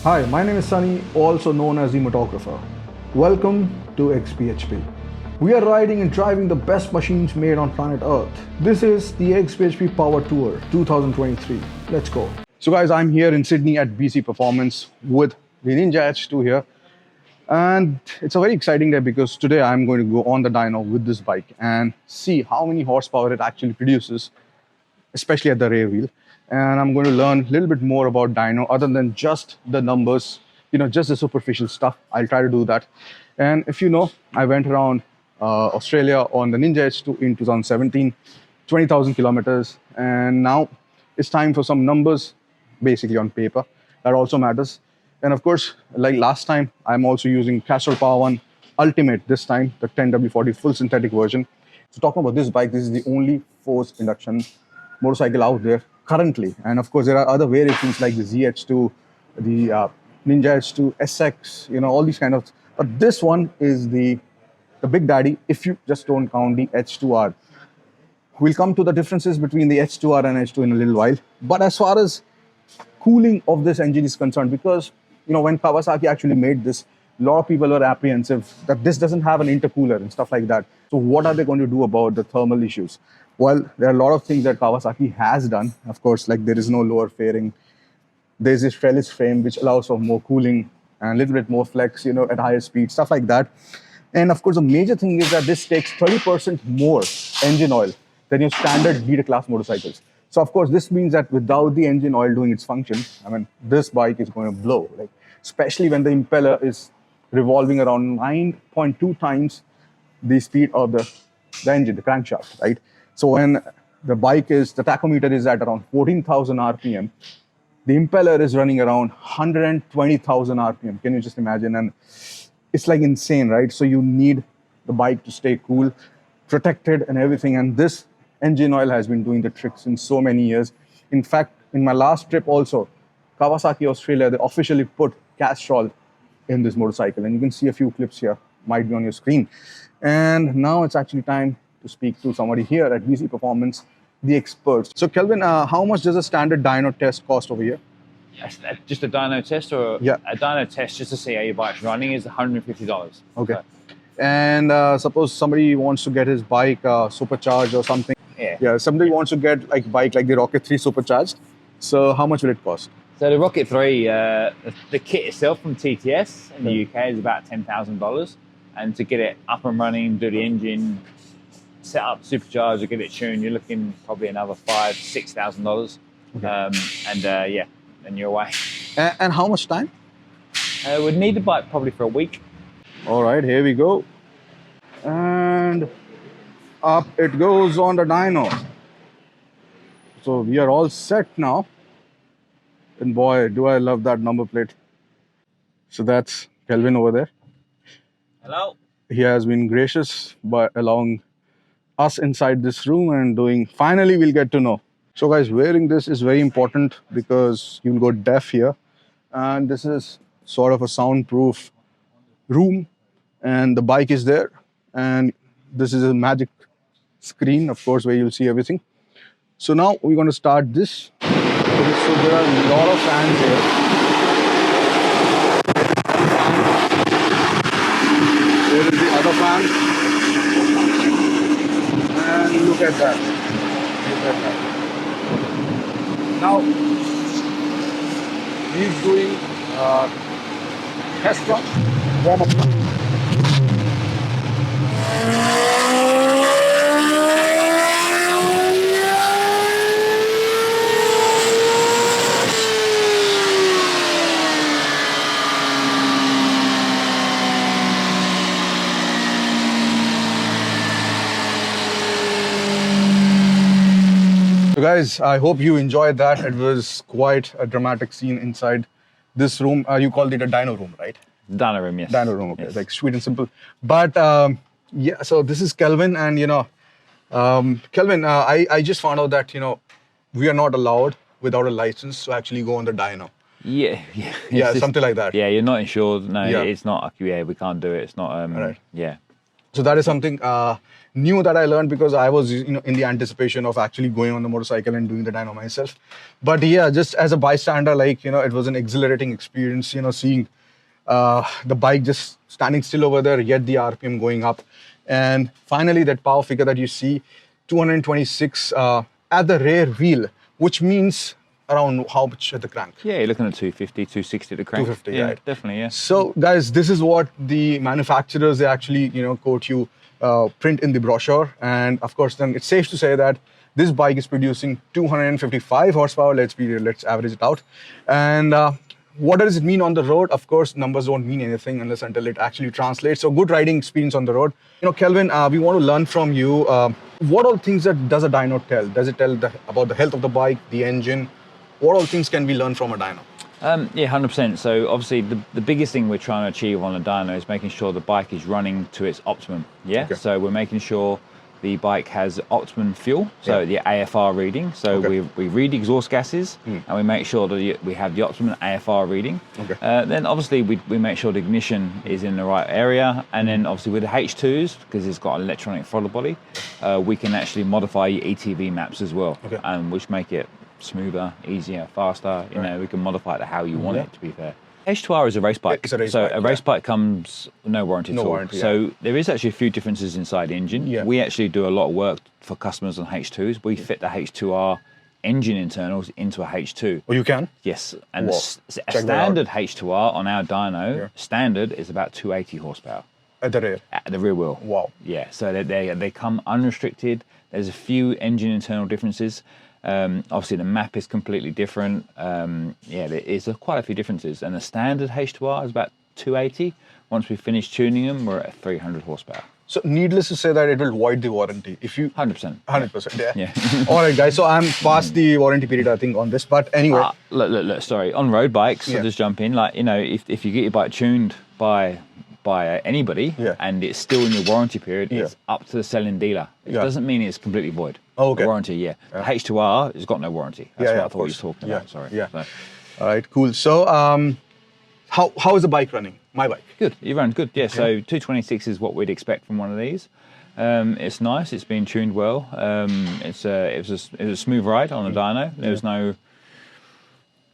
Hi, my name is Sunny, also known as the Motographer. Welcome to XBHP. We are riding and driving the best machines made on planet Earth. This is the XBHP Power Tour 2023. Let's go. So guys, I'm here in Sydney at BC Performance with the Ninja H2 here. And it's a very exciting day because today I'm going to go on the dyno with this bike and see how many horsepower it actually produces, especially at the rear wheel. And I'm going to learn a little bit more about dyno other than just the numbers, just the superficial stuff. I'll try to do that. And if you know, I went around Australia on the Ninja H2 in 2017, 20,000 kilometers. And now it's time for some numbers, basically on paper. That also matters. And of course, like last time, I'm also using Castrol Power One Ultimate this time, the 10W40 full synthetic version. So talking about this bike, this is the only forced induction motorcycle out there currently. And of course, there are other variations like the ZH2, the Ninja H2, SX, all these kind of. But this one is the big daddy if you just don't count the H2R. We'll come to the differences between the H2R and H2 in a little while. But as far as cooling of this engine is concerned, because when Kawasaki actually made this, a lot of people were apprehensive that this doesn't have an intercooler and stuff like that. So what are they going to do about the thermal issues? Well, there are a lot of things that Kawasaki has done. Of course, like there is no lower fairing. There's this trellis frame which allows for more cooling and a little bit more flex, at higher speed, stuff like that. And of course, the major thing is that this takes 30% more engine oil than your standard beta class motorcycles. So of course, this means that without the engine oil doing its function, this bike is going to blow, especially when the impeller is revolving around 9.2 times the speed of the engine, the crankshaft, right? So when the tachometer is at around 14,000 RPM, the impeller is running around 120,000 RPM. Can you just imagine? And it's like insane, right? So you need the bike to stay cool, protected and everything. And this engine oil has been doing the tricks in so many years. In fact, in my last trip also, Kawasaki Australia, they officially put Castrol in this motorcycle. And you can see a few clips here, might be on your screen. And now it's actually time to speak to somebody here at BC Performance, the experts. So Kelvin, how much does a standard dyno test cost over here? Just a dyno test, or yeah, a dyno test just to see how your bike's running is $150. Okay. So. And suppose somebody wants to get his bike supercharged or something. Yeah. Somebody wants to get like bike like the Rocket 3 supercharged. So how much will it cost? So the Rocket 3, the kit itself from TTS in the UK is about $10,000. And to get it up and running, do the engine, set up supercharger, get it tuned, you're looking probably another $5,000–6,000. Okay. Then you're away. And how much time? We'd need the bike probably for a week. All right, here we go. And up it goes on the dyno. So we are all set now. And boy, do I love that number plate. So that's Kelvin over there. Hello. He has been gracious by allowing us inside this room and finally we'll get to know. So guys, wearing this is very important because you'll go deaf here. And this is sort of a soundproof room. And the bike is there. And this is a magic screen, of course, where you'll see everything. So now we're going to start this. So there are a lot of fans here. There is the other fan. And look at that. Look at that. Now, he's doing test run, warm-up. So guys, I hope you enjoyed that. It was quite a dramatic scene inside this room. You called it a dyno room, right? Dyno room, yes. Dyno room, okay. Yes. Like sweet and simple. But yeah, so this is Kelvin, and Kelvin, I just found out that we are not allowed without a license to actually go on the dyno. Yeah, something like that. Yeah, you're not insured. No, It's not. Yeah, we can't do it. It's not. Right. Yeah. So that is something new that I learned because I was, in the anticipation of actually going on the motorcycle and doing the dyno myself. But yeah, just as a bystander, like, it was an exhilarating experience, seeing the bike just standing still over there, yet the RPM going up. And finally, that power figure that you see, 226 at the rear wheel, which means around how much at the crank? Yeah, you're looking at 250, 260 at the crank. 250, yeah, right. Definitely, yeah. So guys, this is what the manufacturers, they actually, quote you, print in the brochure. And of course, then it's safe to say that this bike is producing 255 horsepower. Let's average it out. And what does it mean on the road? Of course, numbers don't mean anything unless until it actually translates. So good riding experience on the road. Kelvin, we want to learn from you. What all things that does a dyno tell? Does it tell about the health of the bike, the engine? What all things can we learn from a dyno? Yeah, 100%. So obviously the biggest thing we're trying to achieve on a dyno is making sure the bike is running to its optimum. Yeah. Okay. So we're making sure the bike has optimum fuel, so the AFR reading. So we read exhaust gases and we make sure that we have the optimum AFR reading. Okay. Then obviously we make sure the ignition is in the right area, and then obviously with the H2s, because it's got an electronic throttle body, we can actually modify your ETV maps as well, which make it smoother, easier, faster. We can modify it to how you want it, to be fair. H2R is a race bike. It's a race bike. A race bike comes no warranty at all. Warranty, so there is actually a few differences inside the engine. Yeah. We actually do a lot of work for customers on H2s. We fit the H2R engine internals into a H2. Oh, you can? Yes. And a standard H2R on our dyno, standard is about 280 horsepower. At the rear? At the rear wheel. Wow. Yeah, so they come unrestricted. There's a few engine internal differences. Obviously the map is completely different. There is quite a few differences, and the standard H2R is about 280. Once we finish tuning them, we're at 300 horsepower. So needless to say that it will void the warranty if you 100%. 100%. Yeah. All right, guys. So I'm past the warranty period, I think, on this. But anyway, look. Sorry, on road bikes, I'll just jump in. Like, if you get your bike tuned by anybody and it's still in your warranty period, it's up to the selling dealer. It doesn't mean it's completely void. Oh, okay. The warranty, H2R has got no warranty. That's what I thought you were talking about. Sorry. Yeah. So. All right, cool. So how is the bike running? My bike? Good. You run good. Yeah. Okay. So 226 is what we'd expect from one of these. It's nice. It's been tuned well. It was a smooth ride on a dyno. There was no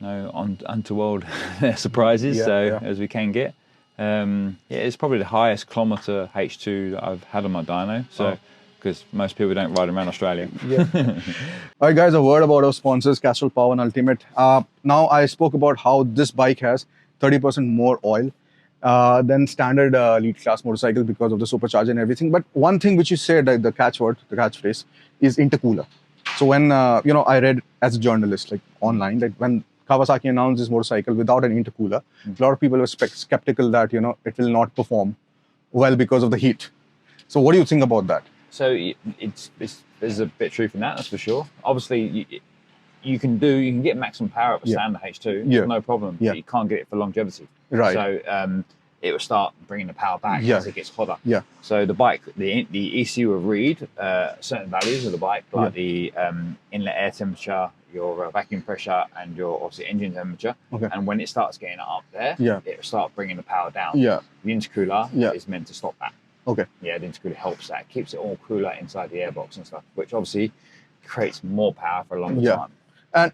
untoward surprises, as we can get. It's probably the highest kilometre H2 that I've had on my dyno. So, because most people don't ride around Australia. All right, guys, a word about our sponsors, Castrol Power and Ultimate. Now I spoke about how this bike has 30% more oil than standard lead class motorcycle because of the supercharger and everything. But one thing which you said, like the catchphrase, is intercooler. So when I read as a journalist, like online, that when Kawasaki announced this motorcycle without an intercooler, a lot of people were skeptical that it will not perform well because of the heat. So what do you think about that? So there's a bit of truth in that, that's for sure. Obviously, you can get maximum power at a standard H2, no problem. But you can't get it for longevity. Right. So it will start bringing the power back as it gets hotter. Yeah. So the bike, the ECU will read certain values of the bike, like the inlet air temperature, your vacuum pressure, and your obviously engine temperature. Okay. And when it starts getting up there, it will start bringing the power down. Yeah. The intercooler is meant to stop that. Okay. Yeah, the intercooler helps that. It keeps it all cooler inside the airbox and stuff, which obviously creates more power for a longer time. And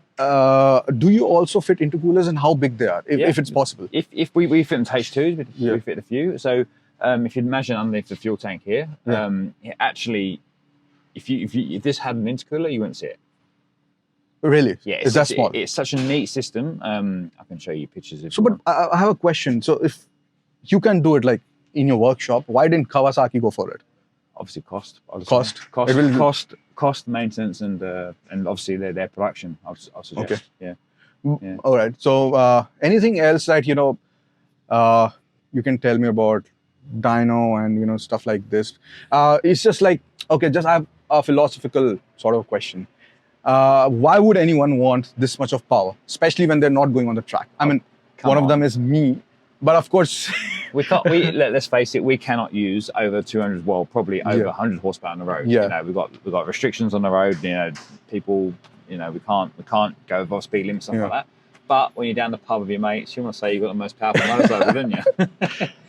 do you also fit intercoolers, and how big they are, if it's possible? If we fit into H2s, we fit a few. So if you imagine underneath the fuel tank here, actually, if this had an intercooler, you wouldn't see it. Really? Yeah. Is that small? It's such a neat system. I can show you pictures. But I have a question. So if you can do it like in your workshop, why didn't Kawasaki go for it? Obviously, cost. Cost, maintenance, and obviously their production. I'll suggest. Okay. Yeah. All right. So anything else that you can tell me about dyno and stuff like this? It's just like, okay, I have a philosophical sort of question. Why would anyone want this much of power, especially when they're not going on the track? I mean, one of them is me, but of course. Let's face it, we cannot use over 200, well, probably over 100 horsepower on the road. Yeah. We've got restrictions on the road. People, we can't go above speed limits, stuff like that. But when you're down the pub with your mates, you want to say you've got the most powerful motorcycle, don't you?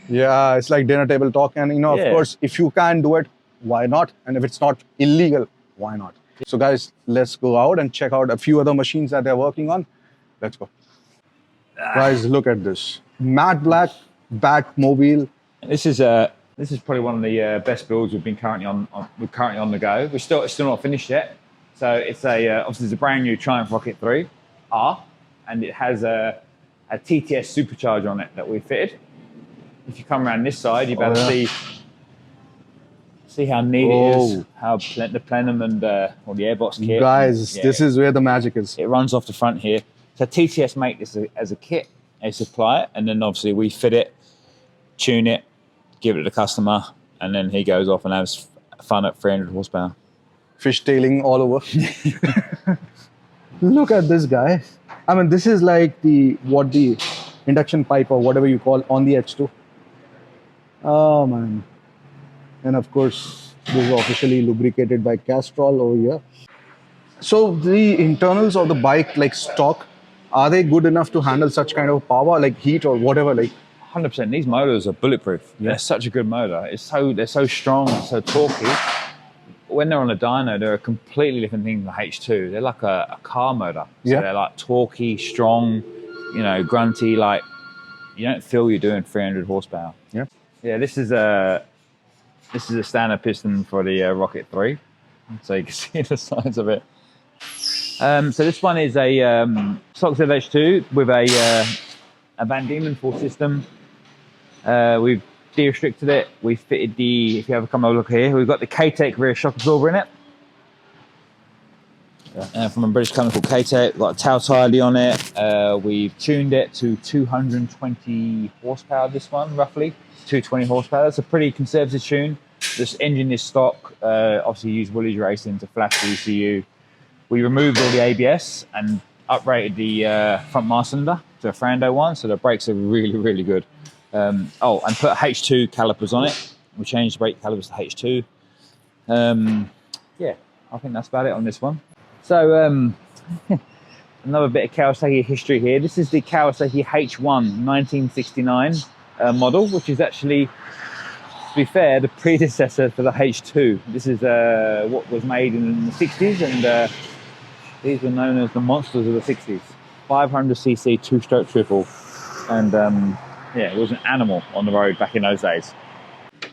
Yeah, it's like dinner table talk, and of course, if you can do it, why not? And if it's not illegal, why not? So guys, let's go out and check out a few other machines that they're working on. Let's go. Guys, look at this. Matte black Batmobile. This is probably one of the best builds we've been currently on the go. It's still not finished yet. So it's obviously it's a brand new Triumph Rocket 3 R, and it has a TTS supercharger on it that we fitted. If you come around this side, you'll be able to see how neat it is, how the plenum and or the airbox kit. Guys, this is where the magic is. It runs off the front here. So TTS make this as a kit, they supply it, and then obviously we fit it, tune it, give it to the customer, and then he goes off and has fun at 300 horsepower. Fishtailing all over. Look at this guy. I mean, this is like the induction pipe or whatever you call on the H2. Oh man. And of course, this is officially lubricated by Castrol over here. So the internals of the bike, like stock, are they good enough to handle such kind of power, like heat or whatever? Like 100%. These motors are bulletproof. Yeah. They're such a good motor. They're so strong, so torquey. When they're on a dyno, they're a completely different thing than the H2. They're like a car motor. So they're like torquey, strong, grunty. Like you don't feel you're doing 300 horsepower. Yeah. Yeah. This is a standard piston for the Rocket 3, so you can see the size of it. So this one is a stock H2 with a Van Diemen full system. We've de-restricted it. We fitted if you ever come over look here, we've got the K-Tech rear shock absorber in it. From a British company called K-Tech. We've got a tail tidy on it. We've tuned it to 220 horsepower, this one, roughly. 220 horsepower. That's a pretty conservative tune. This engine is stock. Obviously used Woolies Racing to flash the ECU. We removed all the ABS and uprated the front master cylinder to a Frando one, so the brakes are really, really good. And put H2 calipers on it. We changed the brake calipers to H2. Yeah, I think that's about it on this one. So another bit of Kawasaki history here. This is the Kawasaki H1 1969 model, which is actually, to be fair, the predecessor for the H2. This is what was made in the 60s, and these were known as the monsters of the 60s. 500cc two-stroke triple, and it was an animal on the road back in those days.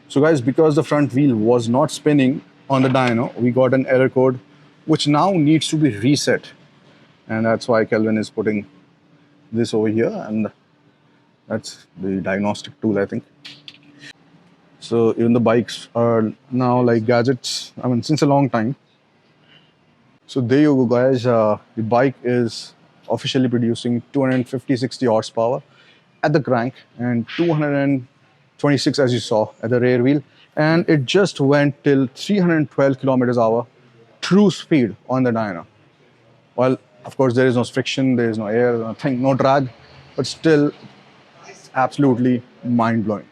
So guys, because the front wheel was not spinning on the dyno, we got an error code which now needs to be reset, and that's why Kelvin is putting this over here, and that's the diagnostic tool, I think. So even the bikes are now like gadgets, I mean, since a long time. So there you go, guys. The bike is officially producing 250-60 horsepower at the crank and 226, as you saw, at the rear wheel. And it just went till 312 kilometers hour true speed on the dyno. Well, of course, there is no friction, there is no air, nothing, no drag, but still absolutely mind-blowing.